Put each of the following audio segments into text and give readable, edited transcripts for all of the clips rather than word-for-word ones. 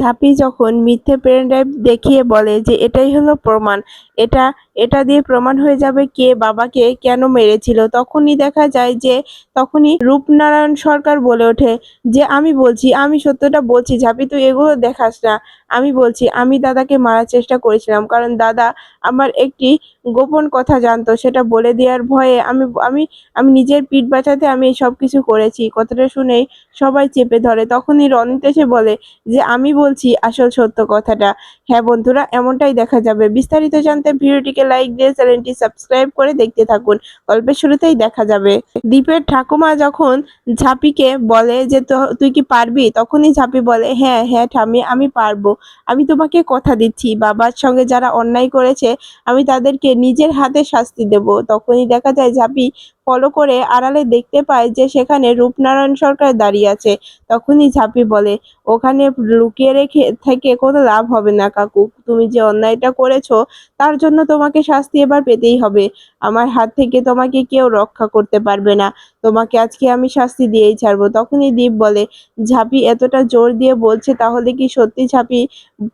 ঝাঁপি যখন মিথ্যে pen drive দেখিয়ে বলে যে এটাই হলো প্রমাণ, এটা এটা দিয়ে প্রমাণ হয়ে যাবে কে বাবাকে কেন মেরেছিল, তখনই দেখা যায় যে তখনই রূপনারায়ণ সরকার বলে ওঠে যে আমি বলছি, আমি সত্যটা বলছি ঝাঁপি, তুই এগুলো দেখাস না। আমি বলছি আমি দাদাকে মারার চেষ্টা করেছিলাম, কারণ দাদা আমার একটি গোপন কথা জানতো, সেটা বলে দেওয়ার ভয়ে আমি আমি আমি নিজের পিঠ বাঁচাতে আমি এই সব কিছু করেছি। কথাটা শুনেই সবাই চেপে ধরে। তখনই রনিত এসে বলে যে আমি বলছি আসল সত্য কথাটা। হ্যাঁ বন্ধুরা, এমনটাই দেখা যাবে। বিস্তারিত জানতে ভিডিওটিকে লাইক দিয়ে চ্যানেলটি সাবস্ক্রাইব করে দেখতে থাকুন। গল্পের শুরুতেই দেখা যাবে দীপের ঠাকুমা যখন ঝাঁপিকে বলে যে তুই কি পারবি, তখনই ঝাঁপি বলে হ্যাঁ হ্যাঁ ঠাম্মি, আমি পারবো। আমি তোমাকে কথা দিচ্ছি, বাবার সঙ্গে যারা অন্যায় করেছে আমি তাদেরকে নিজের হাতে শাস্তি দেব। তখনই দেখা যায় ঝাঁপি ফলো করে আড়ালে দেখতে পায় যে সেখানে রূপনারায়ণ সরকার দাঁড়িয়ে আছে। তখনই ঝাঁপি বলে ওখানে লুকিয়ে রেখে থেকে কোনো লাভ হবে না কাকু, তুমি যে অন্যায়টা করেছো তার জন্য তোমাকে শাস্তি এবার পেতেই হবে। আমার হাত থেকে তোমাকে কেউ রক্ষা করতে পারবে না, তোমাকে আজকে আমি শাস্তি দিয়েই ছাড়বো। তখনই দীপ বলে ঝাঁপি এতটা জোর দিয়ে বলছে, তাহলে কি সত্যি ঝাঁপি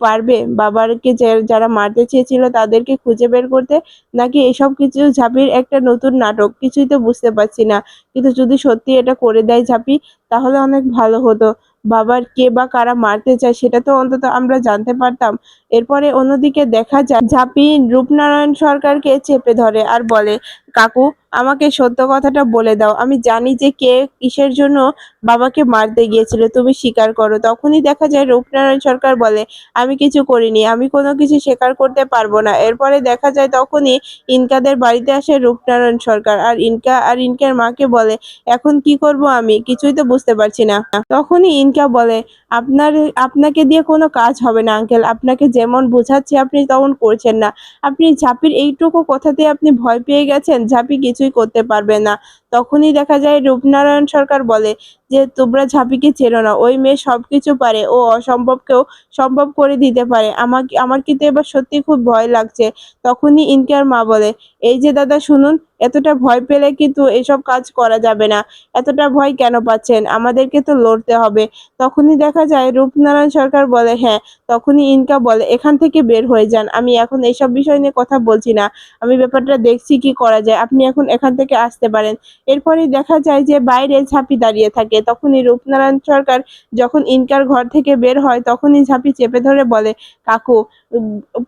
পারবে বাবাকে যারা মারতে চেয়েছিল তাদেরকে খুঁজে বের করতে, নাকি এসব কিছু ঝাঁপির একটা নতুন নাটক, কিছুই তো বুঝতে পারছি না। কিন্তু যদি সত্যি এটা করে দেয় ঝাঁপি তাহলে অনেক ভালো হতো। বাবার কে বা কারা মারতে চায় সেটা তো অন্তত আমরা জানতে পারতাম। এরপরে অন্যদিকে দেখা যায় ঝাঁপি রূপনারায়ণ সরকারকে চেপে ধরে আর বলে কাকু, আমাকে সত্য কথাটা বলে দাও, আমি জানি যে কে কিসের জন্য বাবাকে মারতে গিয়েছিল, তুমি স্বীকার করো। তখনই দেখা যায় রূপনারায়ণ সরকার বলে আমি কিছু করিনি, আমি কোনো কিছু স্বীকার করতে পারবো না। এরপরে দেখা যায় তখনই ইনকাদের বাড়িতে আসে রূপনারায়ণ সরকার আর ইনকার মাকে বলে এখন কি করব, আমি কিছুই তো বুঝতে পারছি না। তখনই ইনকা বলে আপনাকে দিয়ে কোনো কাজ হবে না আঙ্কেল, আপনাকে যেমন বোঝাচ্ছি আপনি তেমন করছেন না। আপনি ঝাঁপির এইটুকু কথাতে আপনি ভয় পেয়ে গেছেন, ঝাঁপি কিছুই করতে পারবে না। তখনই দেখা যায় রূপনারায়ণ সরকার বলে যে তোমরা ঝাঁপিকে চেনো না, ওই মেয়ে সবকিছু পারে, ও অসম্ভবকেও সম্ভব করে দিতে পারে। আমার কিন্তু এবার সত্যি খুব ভয় লাগছে। তখনই ইনকার মা বলে এই যে দাদা শুনুন, এতটা ভয় পেলে কিন্তু এসব কাজ করা যাবে না। এতটা ভয় কেন পাচ্ছেন, আমাদেরকে তো লড়তে হবে। তখনই দেখা যায় রূপনারায়ণ সরকার বলে হ্যাঁ। তখনই ইনকা বলে এখান থেকে বের হয়ে যান, আমি এখন এইসব বিষয় নিয়ে কথা বলছি না, আমি ব্যাপারটা দেখছি কি করা যায়, আপনি এখন এখান থেকে আসতে পারেন। এরপরই দেখা যায় যে বাইরে ঝাঁপি দাঁড়িয়ে থাকে। তখনই রূপনারায়ণ সরকার যখন ইনকার ঘর থেকে বের হয় তখনই ঝাঁপি চেপে ধরে বলে কাকু,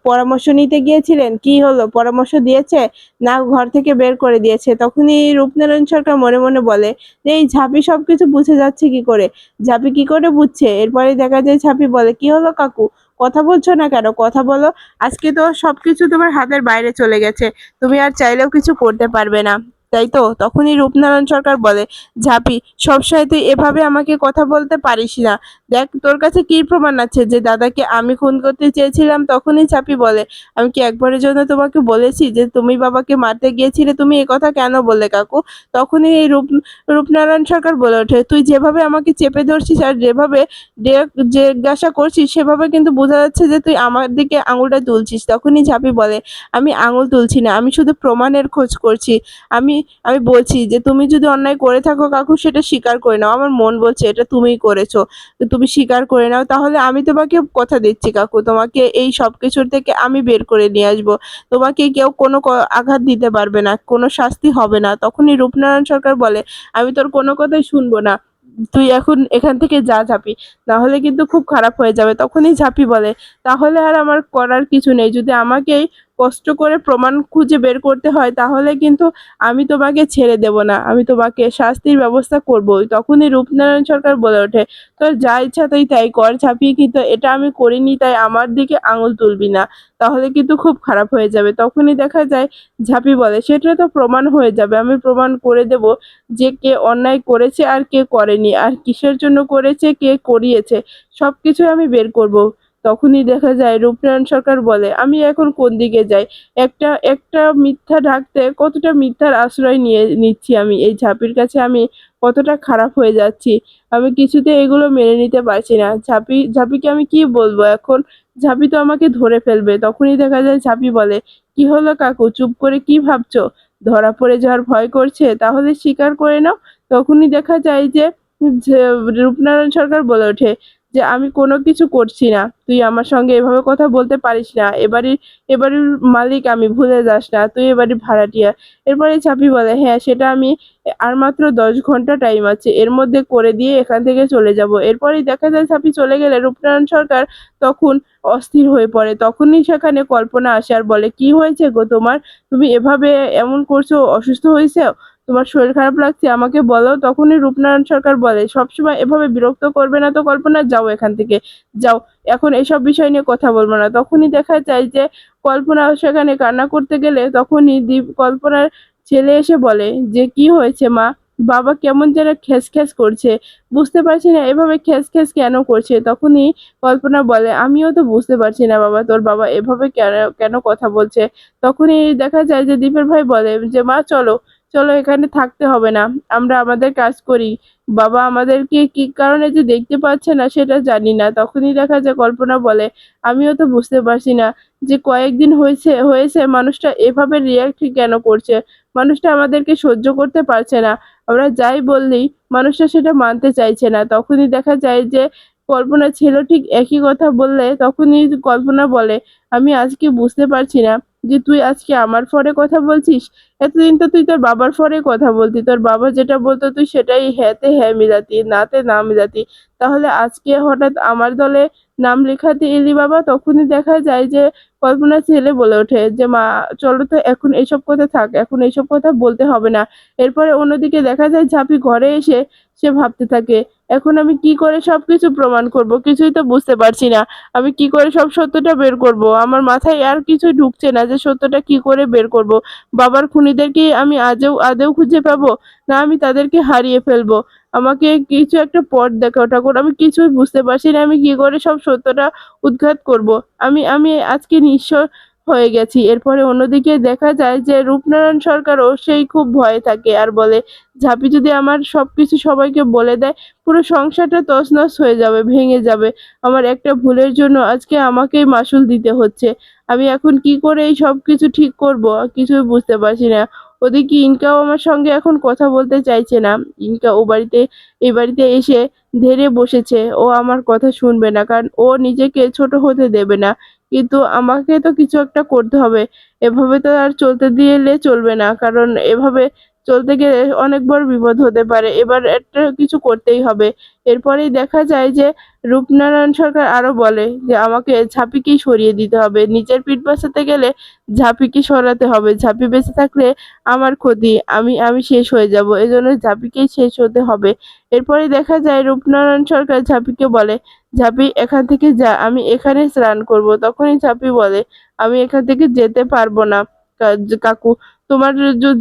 পরামর্শ নিতে গিয়েছিলেন, কি হলো, পরামর্শ দিয়েছে না ঘর থেকে বের করে দিয়েছে? তখনই রূপনারায়ণ সরকার মনে মনে বলে যে এই ঝাঁপি সবকিছু বুঝে যাচ্ছে কি করে, ঝাঁপি কি করে বুঝছে? এরপরে দেখা যায় ঝাঁপি বলে কি হলো কাকু, কথা বলছো না কেন, কথা বলো। আজকে তো সবকিছু তোমার হাতের বাইরে চলে গেছে, তুমি আর চাইলেও কিছু করতে পারবে না, তাই তো? তখনই রূপনারায়ণ সরকার বলে ঝাঁপি, সবসময় তুই এভাবে আমাকে কথা বলতে পারিস না। দেখ তোর কাছে কি প্রমাণ আছে যে দাদাকে আমি খুন করতে চেয়েছিলাম? তখনই ঝাঁপি বলে আমি কি একবারের জন্য তোমাকে বলেছি যে তুমি বাবাকে মারতে গিয়েছিলে? তুমি এ কথা কেন বললে কাকু? তখনই এই রূপনারায়ণ সরকার বলে ওঠে তুই যেভাবে আমাকে চেপে ধরছিস আর যেভাবে জিজ্ঞাসা করছিস সেভাবে কিন্তু বোঝা যাচ্ছে যে তুই আমার দিকে আঙুলটা তুলছিস। তখনই ঝাঁপি বলে আমি আঙুল তুলছি না, আমি শুধু প্রমাণের খোঁজ করছি। আমি আমি বলছি যে তুমি যদি অন্যায় করে থাকো কাকু সেটা স্বীকার করে নাও, আমার মন বলছে এটা তুমিই করেছো, তো তুমি স্বীকার করে নাও। তাহলে আমি তোমাকে কথা দিচ্ছি কাকু, তোমাকে এই সব কিছুর থেকে আমি বের করে নিয়ে আসবো, তোমাকে কেউ কোনো আঘাত দিতে পারবে না, কোনো শাস্তি হবে না। তখনই রূপনারায়ণ সরকার বলে আমি তোর কোনো কথাই শুনবো না, তুই এখন এখান থেকে যা ঝাঁপি, নাহলে কিন্তু খুব খারাপ হয়ে যাবে। তখনই ঝাঁপি বলে তাহলে আর আমার করার কিছু নেই, যদি আমাকেই কষ্ট করে প্রমাণ খুঁজে বের করতে হয় তাহলে কিন্তু আমি তোমাকে ছেড়ে দেব না, আমি তোমাকে শাস্তির ব্যবস্থা করবই। তখনই রূপনারায়ণ সরকার বলে ওঠে তোর যা ইচ্ছা তুই তাই কর ঝাঁপি, কিন্তু এটা আমি করিনি তাই আমার দিকে আঙুল তুলবি না, তাহলে কিন্তু খুব খারাপ হয়ে যাবে। তখনই দেখা যায় ঝাঁপি বলে সেটা তো প্রমাণ হয়ে যাবে, আমি প্রমাণ করে দেব যে কে অন্যায় করেছে আর কে করেনি, আর কিসের জন্য করেছে, কে করিয়েছে, সবকিছু আমি বের করব। তখনই দেখা যায় রূপনারায়ণ সরকার বলে আমি এখন কোন দিকে যাই, একটা একটা মিথ্যা ঢাকতে কতটা মিথ্যার আশ্রয় নিচ্ছি আমি, এই ঝাঁপির কাছে আমি কতটা খারাপ হয়ে যাচ্ছি, আমি কিছুতে এগুলো মেনে নিতে পারছি না। ঝাঁপিকে আমি কি বলবো এখন, ঝাঁপি তো আমাকে ধরে ফেলবে। তখনই দেখা যায় ঝাঁপি বলে কি হলো কাকু, চুপ করে কি ভাবছো, ধরা পড়ে যাওয়ার ভয় করছে, তাহলে স্বীকার করে নাও। তখনই দেখা যায় যে রূপনারায়ণ সরকার বলে ওঠে যে আমি কোনো কিছু করছি না, তুই আমার সঙ্গে এভাবে কথা বলতে পারিস না, এবাড়ির মালিক আমি, ভুলে যাস না, তুই এবাড়ির ভাড়াটিয়া। এরপরে ঝাঁপি বলে, হ্যাঁ সেটা আমি, আর মাত্র 10 ঘন্টা টাইম আছে, এর মধ্যে করে দিয়ে এখান থেকে চলে যাব। এরপরেই দেখা যায় ঝাঁপি চলে গেলে রূপনারায়ণ সরকার তখন অস্থির হয়ে পড়ে। তখনই সেখানে কল্পনা আসে আর বলে, কি হয়েছে গো তোমার, তুমি এভাবে এমন করছো, অসুস্থ হয়েছে, তোমার শরীর খারাপ লাগছে, আমাকে বলো। তখনই রূপনারায়ণ সরকার বলে, সবসময় এভাবে বিরক্ত করবে না তো কল্পনা, যাও এখান থেকে, যাও, এখন এসব বিষয় নিয়ে কথা বলবো না। তখনই দেখা যায় যে কল্পনা সেখানে কান্না করতে গেলে তখনই কল্পনার ছেলে এসে বলে যে, কি হয়েছে মা, বাবা কেমন যেন খ্যাস খ্যাস করছে, বুঝতে পারছি না এভাবে খ্যাস খ্যাস কেন করছে। তখনই কল্পনা বলে, আমিও তো বুঝতে পারছি না বাবা, তোর বাবা এভাবে কেন কেন কথা বলছে। তখনই দেখা যায় যে দীপের ভাই বলে যে, মা চলো, চলো এখানে থাকতে হবে না, আমরা আমাদের কাজ করি, বাবা আমাদেরকে কি কারণে যে দেখতে পাচ্ছে না সেটা জানি না। তখনই দেখা যায় কল্পনা বলে, আমিও তো বুঝতে পারছি না যে কয়েকদিন হয়েছে হয়েছে মানুষটা এভাবে রিয়াক্ট কেন করছে, মানুষটা আমাদেরকে সহ্য করতে পারছে না, আমরা যাই বললেই মানুষটা সেটা মানতে চাইছে না। তখনই দেখা যায় যে কল্পনা ছিল ঠিক একই কথা বললে তখনই কল্পনা বলে, আমি আজকে বুঝতে পারছি না যে তুই আজকে আমার ফরে কথা বলছিস, এতদিন তো তুই তোর বাবার ফরে কথা বলতি, তোর বাবা যেটা বলতো তুই সেটাই হ্যাঁতে হ্যাঁ মিলাতি, নাতে না মিলাতি, তাহলে আজকে হঠাৎ আমার দলে নাম লেখাতে এলি বাবা। তখনই দেখা যায় যে কল্পনার ছেলে বলে ওঠে যে, মা চলো তো, এখন এইসব কথা থাক, এখন এইসব কথা বলতে হবে না। এরপরে অন্যদিকে দেখা যায় ঝাঁপি ঘরে এসে সে ভাবতে থাকে, এখন আমি কি করে সবকিছু প্রমাণ করব, কিছুই তো বুঝতে পারছি না, আমি কি করে সব সত্যটা বের করব, আমার মাথায় আর কিছুই ঢুকছে না যে সত্যটা কি করে বের করব। বাবার খুনিদের কি আমি আদেও খুঁজে পাবো, না আমি তাদেরকে হারিয়ে ফেলবো, আমাকে কিছু একটা পথ দেখাও ঠাকুর, আমি কিছুই বুঝতে পারছি না, আমি কি করে সব সত্যটা উদ্ঘাট করব। আমি আজকে নিঃস্ব হয়ে গেছি। এরপরে অন্যদিকে দেখা যায় যে রূপনারায়ণ সরকারও সেই খুব ভয়ে থাকে আর বলে, ঝাঁপি যদি আমার সবকিছু সবাইকে বলে দেয়, পুরো সংসারটা তছনছ হয়ে যাবে, ভেঙে যাবে, আমার একটা ভুলের জন্য আজকে আমাকেই মাসুল দিতে হচ্ছে, আমি এখন কি করে এই সব কিছু ঠিক করব, কিছুই বুঝতে পারছি না। ওদিকে ইনকাও আমার সঙ্গে এখন কথা বলতে চাইছে না, ইনকা এই বাড়িতে এসে ধেরে বসেছে, ও আমার কথা শুনবে না, কারণ ও নিজেকে ছোট হতে দেবে না। কিন্তু আমাকে তো কিছু একটা করতে হবে, এভাবে তো আর চলতে দিলে চলবে না, কারণ এভাবে চলতে গেলে অনেক বড় বিপদ হতে পারে, এবার একটা কিছু করতেই হবে। এরপরেই দেখা যায় যে রূপনারায়ণ সরকার আরো বলে যে, আমাকে ঝাঁপিকেই সরিয়ে দিতে হবে, নিজের পিঠ বাঁচাতে গেলে ঝাঁপিকে সরাতে হবে, ঝাঁপি বেঁচে থাকলে আমার ক্ষতি, আমি শেষ হয়ে যাব, এজন্য ঝাঁপিকেই শেষ হতে হবে। এরপরে দেখা যায় রূপনারায়ণ সরকার ঝাঁপিকে বলে, ঝাঁপি এখান থেকে যা, আমি এখানে স্নান করব। তখনই ঝাঁপি বলে, আমি এখান থেকে যেতে পারবো না কাকু, তোমার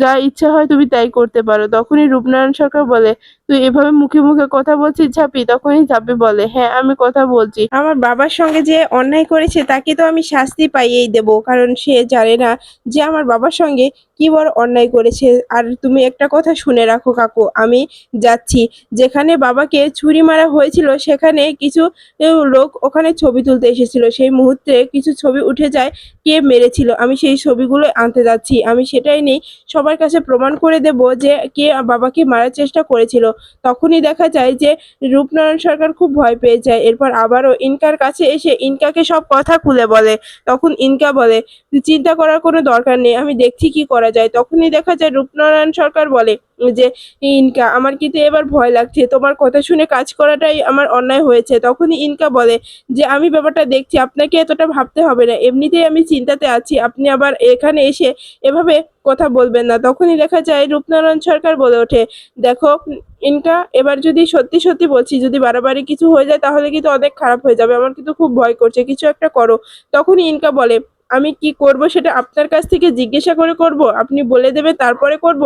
যা ইচ্ছা হয় তুমি তাই করতে পারো। তখনই রূপনারায়ণ সরকার বলে, তুই এভাবে মুখে মুখে কথা বলছিস ঝাঁপি? তখনই ঝাঁপি বলে, হ্যাঁ আমি কথা বলছি, আমার বাবার সঙ্গে যে অন্যায় করেছে তাকে তো আমি শাস্তি পাইয়েই দেব, কারণ সে জানে না যে আমার বাবার সঙ্গে কি বড় অন্যায় করেছে। আর তুমি একটা কথা শুনে রাখো কাকু, আমি যাচ্ছি, যেখানে বাবাকে ছুরি মারা হয়েছিল সেখানে কিছু লোক ওখানে ছবি তুলতে এসেছিল, সেই মুহূর্তে কিছু ছবি উঠে যায় কে মেরেছিল, আমি সেই ছবিগুলো আনতে যাচ্ছি, আমি সেটাই নেই সবার কাছে প্রমাণ করে দেব যে কে বাবাকে মারার চেষ্টা করেছিল। তখনই দেখা যায় যে রূপনারায়ণ সরকার খুব ভয় পেয়ে যায়। এরপর আবারও ইনকার কাছে এসে ইনকাকে সব কথা খুলে বলে। তখন ইনকা বলে, চিন্তা করার কোনো দরকার নেই, আমি দেখছি কি করা যায়। তখনই দেখা যায় রূপনারায়ণ সরকার বলে যে, ইনকা আমার কিন্তু এবার ভয় লাগছে, তোমার কথা শুনে কাজ করাটাই আমার অন্যায় হয়েছে। তখনই ইনকা বলে যে, আমি ব্যাপারটা দেখছি, আপনাকে এতটা ভাবতে হবে না, এমনিতেই আমি চিন্তাতে আছি, আপনি আবার এখানে এসে এভাবে কথা বলবেন না। তখনই দেখা যায় রূপনারায়ণ সরকার বলে ওঠে, দেখো ইনকা, এবার যদি সত্যি সত্যি বলছি, যদি বাড়াবাড়ি কিছু হয়ে যায় তাহলে কিন্তু অনেক খারাপ হয়ে যাবে, আমার কিন্তু খুব ভয় করছে, কিছু একটা করো। তখনই ইনকা বলে, আমি কি করব সেটা আপনার কাছ থেকে জিজ্ঞাসা করে করব, আপনি বলে দেবেন তারপরে করব,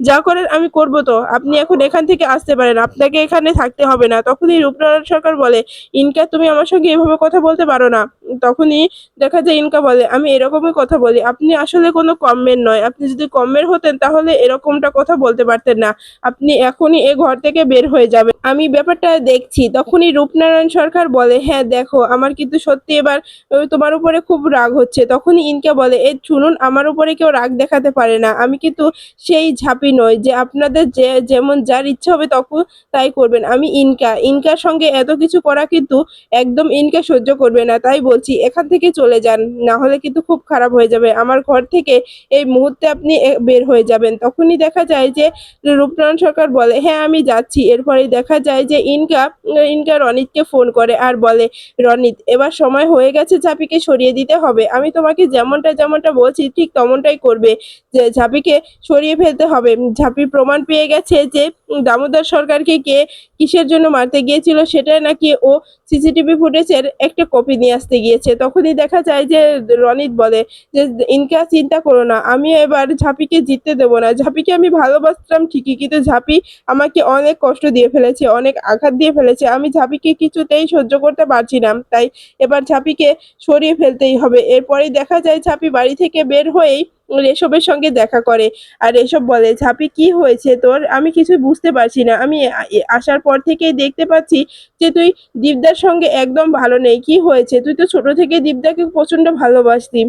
যা করার আমি করব, তো আপনি এখন এখান থেকে আসতে পারেন, আপনাকে এখানে থাকতে হবে না। তখনই রূপনারায়ণ সরকার বলে, ইনকা তুমি আমার সঙ্গে এভাবে কথা বলতে পারো না, তখনই দেখা যায় ইনকা বলে, আমি এরকমই কথা বলি, আপনি আসলে কোনো কমমের নয়, আপনি যদি কমমের হতেন তাহলে এরকমটা কথা বলতে পারতেন না, আপনি এখনই এ ঘর থেকে বের হয়ে যাবেন, আমি ব্যাপারটা দেখছি। তখনই রূপনারায়ণ সরকার বলে, হ্যাঁ দেখো আমার কিন্তু সত্যি এবার তোমার উপরে খুব রাগ হচ্ছে। তখনই ইনকা বলে, এই শুনুন, আমার উপরে কেউ রাগ দেখাতে পারে না, আমি কিন্তু সেই ঝাঁপি নই যে আপনাদের যে যেমন যার ইচ্ছা হবে তখন তাই করবেন। আমি ইনকা, ইনকার সঙ্গে এত কিছু করা কিন্তু একদম ইনকা সহ্য করবে না, তাই বলছি এখান থেকে চলে যান, না হলে কিন্তু খুব খারাপ হয়ে যাবে, আমার ঘর থেকে এই মুহূর্তে আপনি বের হয়ে যাবেন। তখনই দেখা যায় যে রূপনারায়ণ সরকার বলে, হ্যাঁ আমি যাচ্ছি। এরপরেই দেখা যায় যে ইনকা রনিতকে ফোন করে আর বলে, রনিত এবার সময় হয়ে গেছে, ঝাঁপিকে সরিয়ে দিতে হবে, আমি তোমাকে যেমনটা যেমনটা বলছি ঠিক তেমনটাই করবে, যে ঝাঁপিকে সরিয়ে ফেলতে হবে। ঝাঁপি প্রমাণ পেয়ে গেছে যে দামোদর সরকারকে কে কিসের জন্য মারতে গিয়েছিল সেটা নাকি ও সিসিটিভি ফুটেজের একটা কপি নিয়ে আসতে গিয়েছে। তখনই দেখা যায় যে রনিত বলে যে, ইনকা চিন্তা করো না, আমি এবার ঝাঁপিকে জিততে দেবো না, ঝাঁপিকে আমি ভালোবাসতাম ঠিকই, কিন্তু ঝাঁপি আমাকে অনেক কষ্ট দিয়ে ফেলেছে, অনেক আঘাত দিয়ে ফেলেছে, আমি ঝাঁপিকে কিছুতেই সহ্য করতে পারছি না, তাই এবার ঝাঁপিকে সরিয়ে ফেলতেই হবে। এরপরেই দেখা যায় ঝাঁপি বাড়ি থেকে বের হয়েই রেশবের সঙ্গে দেখা করে আর রেশব বলে, ঝাঁপি কি হয়েছে তোর, আমি কিছু বুঝতে পারছি না, আমি আসার পর থেকেই দেখতে পাচ্ছি যে তুই দীপদার সঙ্গে একদম ভালো নেই, কি হয়েছে, তুই তো ছোট থেকে দীপদাকে প্রচন্ড ভালোবাসতি,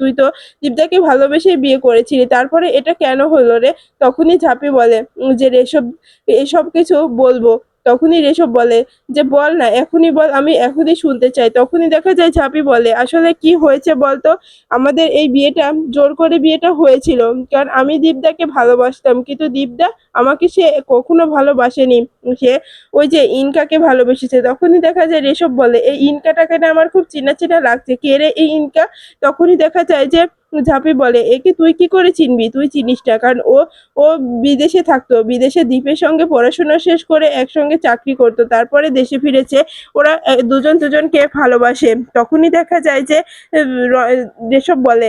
তুই তো দীপদাকে ভালোবেসে বিয়ে করেছিলি, তারপরে এটা কেন হলো রে? তখনই ঝাঁপি বলে যে রেশব এসব কিছু বলবো। তখনই রেশব বলে যে, বল না, এখনই বল, আমি এখনই শুনতে চাই। তখনই দেখা যায় ঝাঁপি বলে, আসলে কি হয়েছে বলতো, আমাদের এই বিয়েটা জোর করে বিয়েটা হয়েছিল, কারণ আমি দীপদাকে ভালোবাসতাম, কিন্তু দীপদা আমাকে সে কখনো ভালোবাসেনি, সে ওই যে ইনকাকে ভালোবেসেছে। তখনই দেখা যায় রেশব বলে, এই ইনকাটাকে না আমার খুব চেনা চেনা লাগছে, কে রে এই ইনকা? তখনই দেখা যায় যে ঝাঁপি বলে, একে তুই কি করে চিনবি, তুই চিনিস না, কারণ ও ও বিদেশে থাকতো, বিদেশে দীপের সঙ্গে পড়াশোনা শেষ করে একসঙ্গে চাকরি করতো, তারপরে দেশে ফিরেছে, ওরা দুজন দুজনকে ভালোবাসে। তখনই দেখা যায় যে রেশব বলে,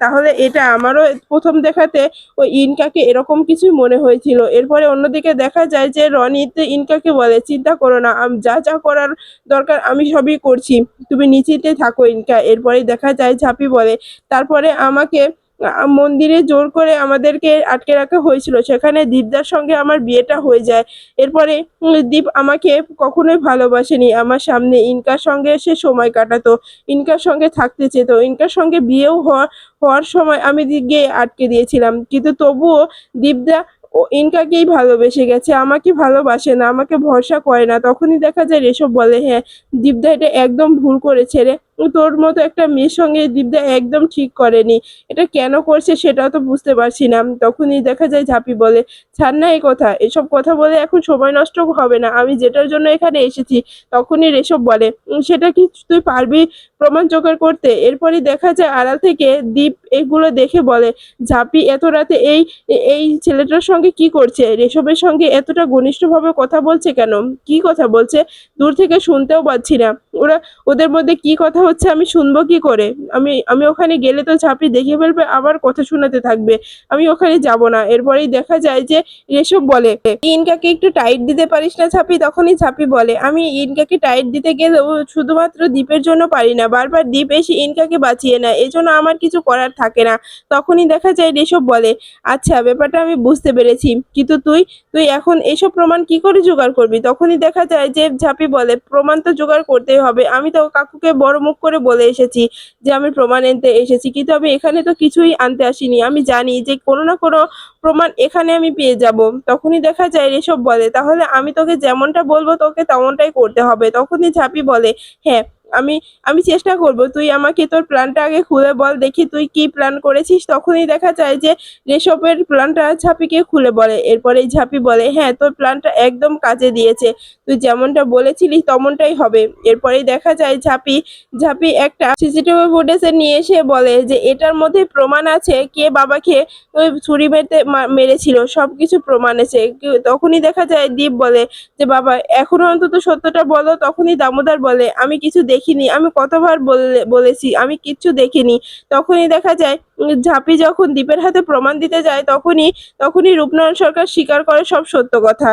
তাহলে এটা আমারও প্রথম দেখাতে ওই ইনকাকে এরকম কিছুই মনে হয়েছিল। এরপরে অন্যদিকে দেখা যায় যে রনিত ইনকাকে বলে, চিন্তা করো না, যা যা করার দরকার আমি সবই করছি, তুমি নিশ্চিন্তে থাকো ইনকা। এরপরে দেখা যায় ঝাঁপি বলে, তারপরে আমাকে মন্দিরে জোর করে আমাদেরকে আটকে রাখা হয়েছিল, সেখানে দীপদার সঙ্গে আমার বিয়েটা হয়ে যায়। এরপরে দীপ আমাকে কখনোই ভালোবাসেনি, আমার সামনে ইনকার সঙ্গে সে সময় কাটাতো, ইনকার সঙ্গে থাকতে চেত, ইনকার সঙ্গে বিয়েও হওয়ার সময় আমি গিয়ে আটকে দিয়েছিলাম, কিন্তু তবুও দীপদা ও ইনকাকেই ভালোবেসে গেছে, আমাকে ভালোবাসে না, আমাকে ভরসা করে না। তখনই দেখা যায় রেশব বলে, হ্যাঁ দীপদা এটা একদম ভুল করেছে রে, তোর মতো একটা মেয়ের সঙ্গে দীপদা একদম ঠিক করেনি, এটা কেন করছে সেটাও তো বুঝতে পারছি না। তখনই দেখা যায় ঝাঁপি বলে, ছাড় না এই কথা, এসব কথা বলে এখন সময় নষ্ট হবে না, আমি যেটার জন্য এখানে এসেছি। তখনই রেশব বলে, সেটা কি তুই পারবি প্রমাণ জোগাড় করতে? এরপরই দেখা যায় আড়াল থেকে দীপ এগুলো দেখে বলে, ঝাঁপি এত রাতে এই ছেলেটার সঙ্গে কি করছে, রেশবের সঙ্গে এতটা ঘনিষ্ঠভাবে কথা বলছে কেন, কি কথা বলছে, দূর থেকে শুনতেও পাচ্ছি না, ওরা ওদের মধ্যে কি কথা হচ্ছে আমি শুনবো কি করে, আমি ওখানে গেলে তো ঝাঁপি দেখে ফেলবে, আবার কথা শোনাতে থাকবে, আমি ওখানে যাব না। এরপরেই দেখা যায় যে রেশব বলে, ইনকাকে একটু টাইট দিতে পারিস না ঝাঁপি? তখনই ঝাঁপি বলে, আমি ইনকাকে টাইট দিতে গেলেও শুধুমাত্র দীপের জন্য পারি না, বারবার দীপ এসে ইনকাকে বাঁচিয়ে নেয়, এজন্য আমার কিছু করার থাকে না। তখনই দেখা যায় রেশব বলে, আচ্ছা ব্যাপারটা আমি বুঝতে পেরেছি, কিন্তু তুই তুই এখন এসব প্রমাণ কি করে জোগাড় করবি? তখনই দেখা যায় যে ঝাঁপি বলে, প্রমাণ তো জোগাড় করতেই হবে, আমি তো কাকুকে বড় মুখ করে বলে এসেছি যে আমি প্রমাণ আনতে এসেছি, কিন্তু আমি এখানে তো কিছুই আনতে আসিনি, আমি জানি যে কোনো না কোনো প্রমাণ এখানে আমি পেয়ে যাব। তখনই দেখা যায় রেশব বলে, তাহলে আমি তোকে যেমনটা বলবো তোকে তেমনটাই করতে হবে। তখনই ঝাঁপি বলে, হ্যাঁ আমি আমি চেষ্টা করব, তুই আমাকে তোর প্ল্যানটা আগে খুলে বল দেখি তুই কি প্ল্যান করেছিস। তখনই দেখা যায় যে রেশবের প্ল্যানটা ঝাঁপিকে খুলে বলে। এরপরে ঝাঁপি বলে, হ্যাঁ তোর প্ল্যানটা একদম কাজে দিয়েছে, তুই যেমনটা বলেছিলি তেমনটাই হবে। এরপরেই দেখা যায় ঝাঁপি ঝাঁপি একটা সিসিটিভি ফুটেজে নিয়ে এসে বলে যে এটার মধ্যে প্রমাণ আছে কে বাবাকে ওই ছুরি মেরেছিল, সবকিছু প্রমাণ আছে। তখনই দেখা যায় দীপ বলে যে, বাবা এখনো অন্তত সত্যটা বলো। তখনই দামোদর বলে, আমি কিছু দেখিনি, আমি কতবার বলেছি আমি কিচ্ছু দেখিনি। তখনই দেখা যায় ঝাঁপি যখন দীপের হাতে প্রমাণ দিতে যায় তখনই রূপনারায়ণ সরকার স্বীকার করে সব সত্য কথা।